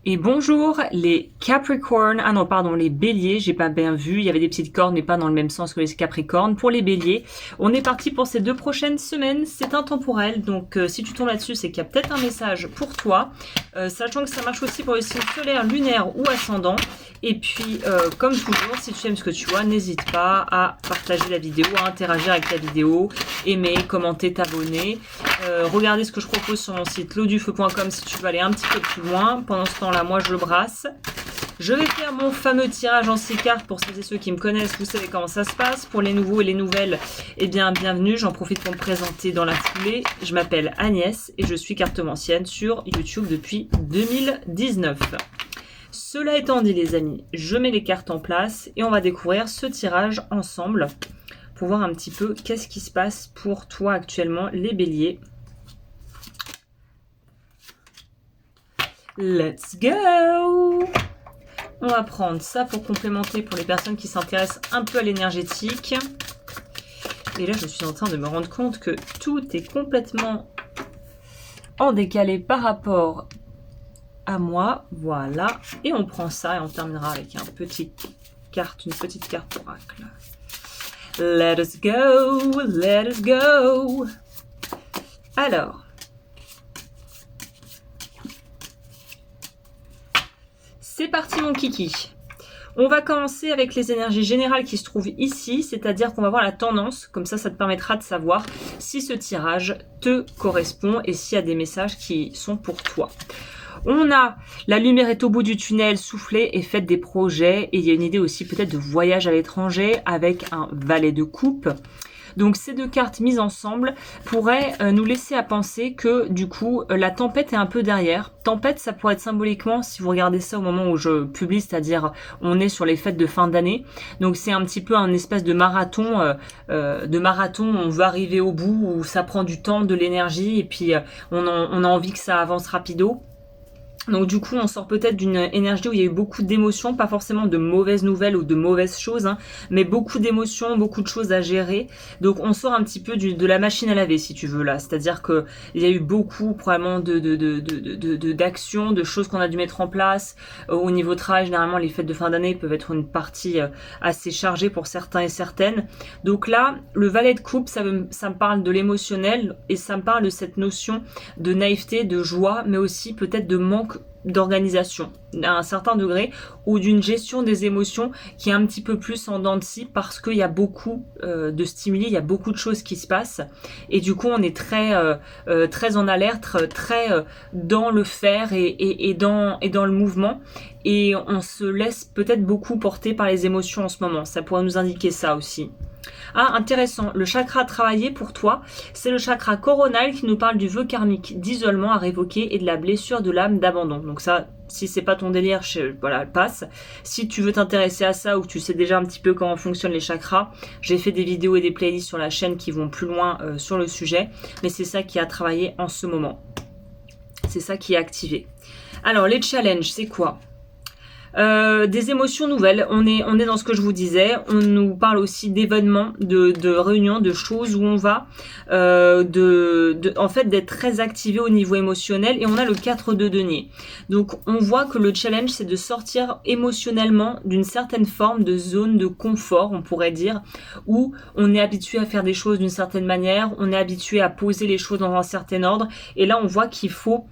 Et bonjour les Capricorn, ah non pardon les Béliers, j'ai pas bien vu, il y avait des petites cornes mais pas dans le même sens que les Capricornes. Pour les Béliers, on est parti pour ces 2 prochaines semaines, c'est intemporel, donc si tu tombes là-dessus c'est qu'il y a peut-être un message pour toi, sachant que ça marche aussi pour le signe solaire, lunaire ou ascendant. Et puis comme toujours, si tu aimes ce que tu vois, n'hésite pas à partager la vidéo, à interagir avec la vidéo, aimer, commenter, t'abonner, regarder ce que je propose sur mon site lodufeu.com si tu veux aller un petit peu plus loin. Pendant ce temps-là, moi je brasse. Je vais faire mon fameux tirage en 6 cartes pour celles et ceux qui me connaissent, vous savez comment ça se passe. Pour les nouveaux et les nouvelles, eh bien bienvenue, j'en profite pour me présenter dans la foulée. Je m'appelle Agnès et je suis cartomancienne sur YouTube depuis 2019. Cela étant dit les amis, je mets les cartes en place et on va découvrir ce tirage ensemble pour voir un petit peu qu'est-ce qui se passe pour toi actuellement les béliers. Let's go! On va prendre ça pour complémenter pour les personnes qui s'intéressent un peu à l'énergétique. Et là, je suis en train de me rendre compte que tout est complètement en décalé par rapport à moi. Voilà. Et on prend ça et on terminera avec une petite carte oracle. Let us go, let us go. Alors. C'est parti mon kiki. On va commencer avec les énergies générales qui se trouvent ici, c'est-à-dire qu'on va voir la tendance, comme ça te permettra de savoir si ce tirage te correspond et s'il y a des messages qui sont pour toi. On a la lumière est au bout du tunnel, soufflez et faites des projets, et il y a une idée aussi peut-être de voyage à l'étranger avec un valet de coupe. Donc ces 2 cartes mises ensemble pourraient nous laisser à penser que du coup la tempête est un peu derrière. Tempête, ça pourrait être symboliquement, si vous regardez ça au moment où je publie, c'est-à-dire on est sur les fêtes de fin d'année. Donc c'est un petit peu un espèce de marathon, on veut arriver au bout où ça prend du temps, de l'énergie et puis on a envie que ça avance rapido. Donc du coup, on sort peut-être d'une énergie où il y a eu beaucoup d'émotions, pas forcément de mauvaises nouvelles ou de mauvaises choses, hein, mais beaucoup d'émotions, beaucoup de choses à gérer. Donc on sort un petit peu de la machine à laver, si tu veux, là. C'est-à-dire que il y a eu beaucoup, probablement, d'actions, de choses qu'on a dû mettre en place. Au niveau travail, généralement, les fêtes de fin d'année peuvent être une partie assez chargée pour certains et certaines. Donc là, le valet de coupe, ça me parle de l'émotionnel et ça me parle de cette notion de naïveté, de joie, mais aussi peut-être de manque d'organisation à un certain degré ou d'une gestion des émotions qui est un petit peu plus en dents de scie parce qu'il y a beaucoup de stimuli, il y a beaucoup de choses qui se passent et du coup on est très en alerte, très dans le faire et dans le mouvement et on se laisse peut-être beaucoup porter par les émotions en ce moment. Ça pourrait nous indiquer ça aussi. Ah, intéressant. Le chakra à travailler pour toi, c'est le chakra coronal qui nous parle du vœu karmique, d'isolement à révoquer et de la blessure de l'âme d'abandon. Donc ça, si c'est pas ton délire, voilà, passe. Si tu veux t'intéresser à ça ou que tu sais déjà un petit peu comment fonctionnent les chakras, j'ai fait des vidéos et des playlists sur la chaîne qui vont plus loin sur le sujet. Mais c'est ça qui a travaillé en ce moment. C'est ça qui est activé. Alors, les challenges, c'est quoi ? Des émotions nouvelles, on est dans ce que je vous disais, on nous parle aussi d'événements, de réunions, de choses où on va, en fait d'être très activé au niveau émotionnel et on a le 4 de denier. Donc on voit que le challenge c'est de sortir émotionnellement d'une certaine forme de zone de confort, on pourrait dire, où on est habitué à faire des choses d'une certaine manière, on est habitué à poser les choses dans un certain ordre et là on voit qu'il faut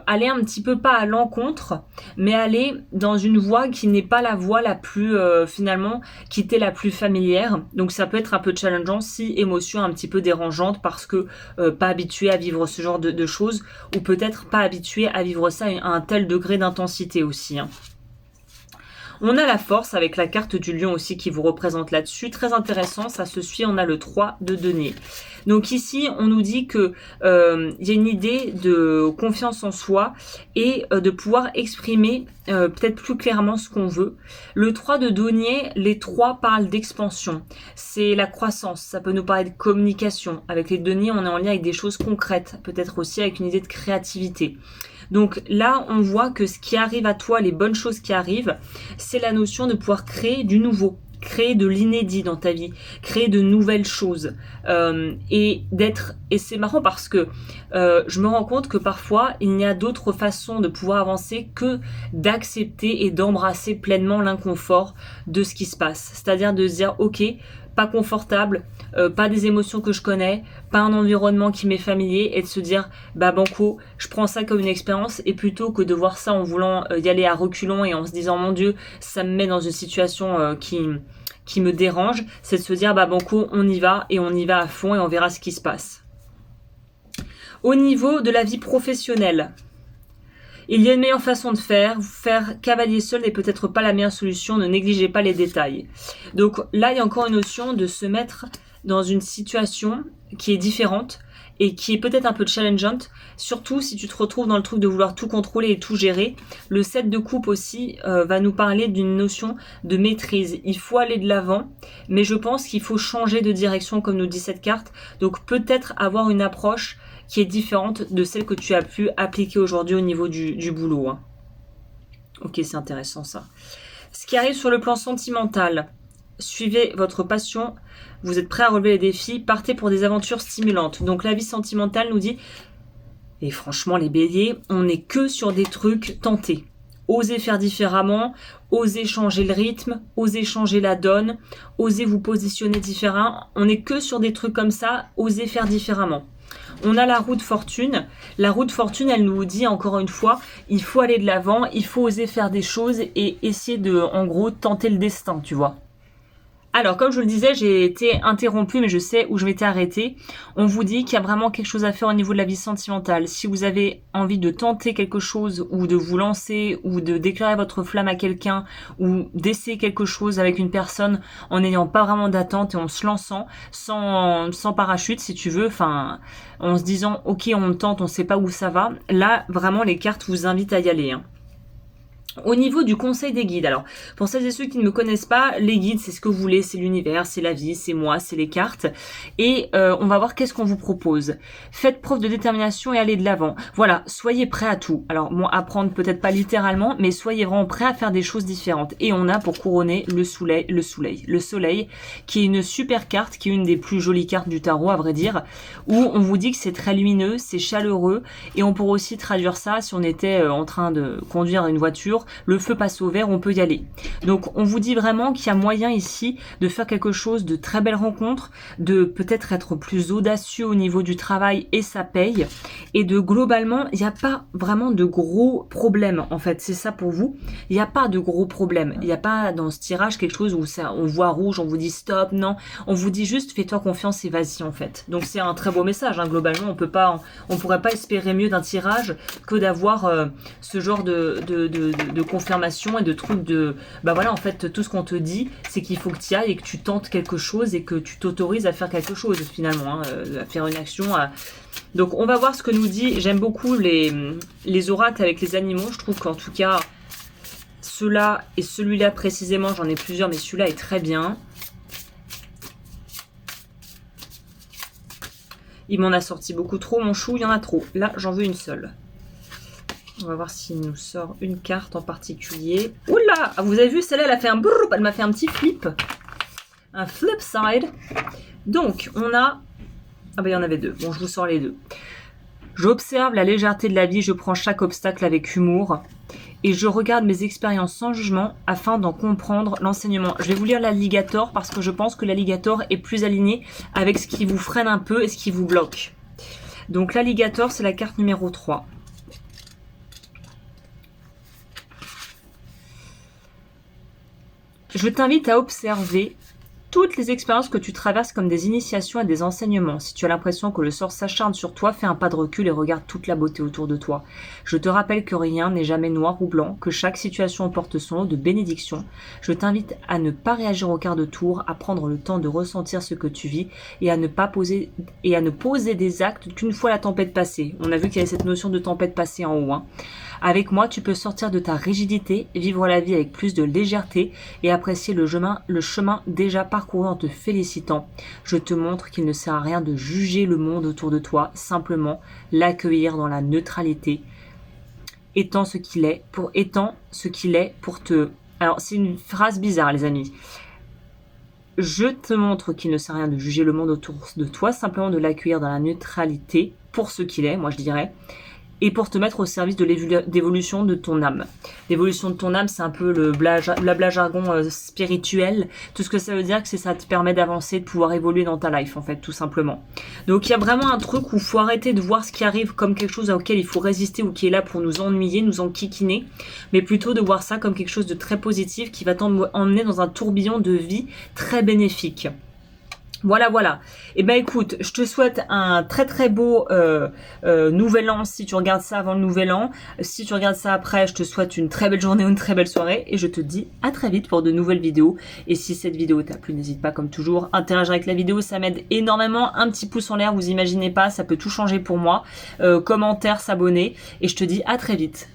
aller un petit peu pas à l'encontre, mais aller dans une voie qui n'est pas la voie la plus finalement qui était la plus familière. Donc ça peut être un peu challengeant si émotion un petit peu dérangeante parce que pas habitué à vivre ce genre de choses ou peut-être pas habitué à vivre ça à un tel degré d'intensité aussi, hein. On a la force avec la carte du lion aussi qui vous représente là-dessus. Très intéressant, ça se suit, on a le 3 de denier. Donc ici, on nous dit que il y a une idée de confiance en soi et de pouvoir exprimer peut-être plus clairement ce qu'on veut. Le 3 de denier, les 3 parlent d'expansion. C'est la croissance, ça peut nous parler de communication. Avec les deniers, on est en lien avec des choses concrètes, peut-être aussi avec une idée de créativité. Donc là, on voit que ce qui arrive à toi, les bonnes choses qui arrivent, c'est la notion de pouvoir créer du nouveau. créer de l'inédit dans ta vie, créer de nouvelles choses et c'est marrant parce que je me rends compte que parfois il n'y a d'autres façons de pouvoir avancer que d'accepter et d'embrasser pleinement l'inconfort de ce qui se passe, c'est-à-dire de se dire ok, pas confortable, pas des émotions que je connais, pas un environnement qui m'est familier, et de se dire bah banco, je prends ça comme une expérience, et plutôt que de voir ça en voulant y aller à reculons et en se disant mon Dieu, ça me met dans une situation qui me dérange, c'est de se dire bah banco, on y va et on y va à fond et on verra ce qui se passe. Au niveau de la vie professionnelle, il y a une meilleure façon de faire cavalier seul n'est peut-être pas la meilleure solution, ne négligez pas les détails. Donc là, il y a encore une notion de se mettre dans une situation qui est différente et qui est peut-être un peu challengeante, surtout si tu te retrouves dans le truc de vouloir tout contrôler et tout gérer. Le 7 de coupe aussi va nous parler d'une notion de maîtrise. Il faut aller de l'avant, mais je pense qu'il faut changer de direction comme nous dit cette carte. Donc peut-être avoir une approche qui est différente de celle que tu as pu appliquer aujourd'hui au niveau du boulot. Hein. Ok, c'est intéressant ça. Ce qui arrive sur le plan sentimental, suivez votre passion, vous êtes prêt à relever les défis, partez pour des aventures stimulantes. Donc la vie sentimentale nous dit, et franchement les béliers, on n'est que sur des trucs tentés. Osez faire différemment, osez changer le rythme, osez changer la donne, osez vous positionner différemment. On n'est que sur des trucs comme ça, osez faire différemment. On a la roue de fortune. La roue de fortune, elle nous dit encore une fois, il faut aller de l'avant, il faut oser faire des choses et essayer de, en gros, tenter le destin, tu vois. Alors, comme je le disais, j'ai été interrompue, mais je sais où je m'étais arrêtée. On vous dit qu'il y a vraiment quelque chose à faire au niveau de la vie sentimentale. Si vous avez envie de tenter quelque chose, ou de vous lancer, ou de déclarer votre flamme à quelqu'un, ou d'essayer quelque chose avec une personne en n'ayant pas vraiment d'attente et en se lançant, sans parachute, si tu veux, enfin, en se disant, ok, on tente, on sait pas où ça va. Là, vraiment, les cartes vous invitent à y aller, hein. Au niveau du conseil des guides, alors pour celles et ceux qui ne me connaissent pas, les guides c'est ce que vous voulez, c'est l'univers, c'est la vie, c'est moi, c'est les cartes et on va voir qu'est-ce qu'on vous propose. Faites preuve de détermination et allez de l'avant. Voilà, soyez prêts à tout. Alors bon, apprendre peut-être pas littéralement, mais soyez vraiment prêts à faire des choses différentes. Et on a pour couronner le soleil qui est une super carte, qui est une des plus jolies cartes du tarot à vrai dire, où on vous dit que c'est très lumineux, c'est chaleureux et on pourrait aussi traduire ça si on était en train de conduire une voiture. Le feu passe au vert, on peut y aller. Donc on vous dit vraiment qu'il y a moyen ici de faire quelque chose de très belle rencontre, de peut-être être plus audacieux au niveau du travail et ça paye. Et de globalement, il n'y a pas vraiment de gros problèmes en fait, c'est ça pour vous. Il n'y a pas de gros problèmes. Il n'y a pas dans ce tirage quelque chose où ça, on voit rouge, on vous dit stop, non. On vous dit juste fais-toi confiance et vas-y en fait. Donc c'est un très beau message, hein. Globalement on pourrait pas espérer mieux d'un tirage que d'avoir ce genre de confirmation et de trucs de bah voilà en fait tout ce qu'on te dit c'est qu'il faut que tu y ailles et que tu tentes quelque chose et que tu t'autorises à faire quelque chose finalement, hein, à faire une action donc on va voir ce que nous dit. J'aime beaucoup les oracles avec les animaux, je trouve qu'en tout cas ceux-là et celui-là précisément, j'en ai plusieurs mais celui-là est très bien. Il m'en a sorti beaucoup trop mon chou, il y en a trop, là j'en veux une seule. On va voir s'il nous sort une carte en particulier. Oula, vous avez vu, celle-là, elle a fait un brrr, elle m'a fait un petit flip. Un flip side. Donc, on a... Ah ben, il y en avait deux. Bon, je vous sors les deux. J'observe la légèreté de la vie, je prends chaque obstacle avec humour. Et je regarde mes expériences sans jugement afin d'en comprendre l'enseignement. Je vais vous lire l'alligator parce que je pense que l'alligator est plus aligné avec ce qui vous freine un peu et ce qui vous bloque. Donc, l'alligator, c'est la carte numéro 3. Je t'invite à observer toutes les expériences que tu traverses comme des initiations et des enseignements. Si tu as l'impression que le sort s'acharne sur toi, fais un pas de recul et regarde toute la beauté autour de toi. Je te rappelle que rien n'est jamais noir ou blanc, que chaque situation porte son lot de bénédictions. Je t'invite à ne pas réagir au quart de tour, à prendre le temps de ressentir ce que tu vis et à ne poser des actes qu'une fois la tempête passée. On a vu qu'il y avait cette notion de tempête passée en haut, hein. Avec moi, tu peux sortir de ta rigidité, vivre la vie avec plus de légèreté et apprécier le chemin déjà parcouru en te félicitant. Je te montre qu'il ne sert à rien de juger le monde autour de toi, simplement l'accueillir dans la neutralité. Étant ce qu'il est pour te... Alors, c'est une phrase bizarre, les amis. je te montre qu'il ne sert à rien de juger le monde autour de toi, simplement de l'accueillir dans la neutralité pour ce qu'il est, moi je dirais, et pour te mettre au service de l'évolution de ton âme. L'évolution de ton âme, c'est un peu le blabla jargon spirituel. Tout ce que ça veut dire, c'est que ça te permet d'avancer, de pouvoir évoluer dans ta life, en fait, tout simplement. Donc il y a vraiment un truc où il faut arrêter de voir ce qui arrive comme quelque chose auquel il faut résister ou qui est là pour nous ennuyer, nous enquiquiner, mais plutôt de voir ça comme quelque chose de très positif qui va t'emmener dans un tourbillon de vie très bénéfique. Voilà, voilà. Et ben écoute, je te souhaite un très très beau nouvel an si tu regardes ça avant le nouvel an. Si tu regardes ça après, je te souhaite une très belle journée ou une très belle soirée. Et je te dis à très vite pour de nouvelles vidéos. Et si cette vidéo t'a plu, n'hésite pas comme toujours, interagir avec la vidéo, ça m'aide énormément. Un petit pouce en l'air, vous imaginez pas, ça peut tout changer pour moi. Commentaire, s'abonner. Et je te dis à très vite.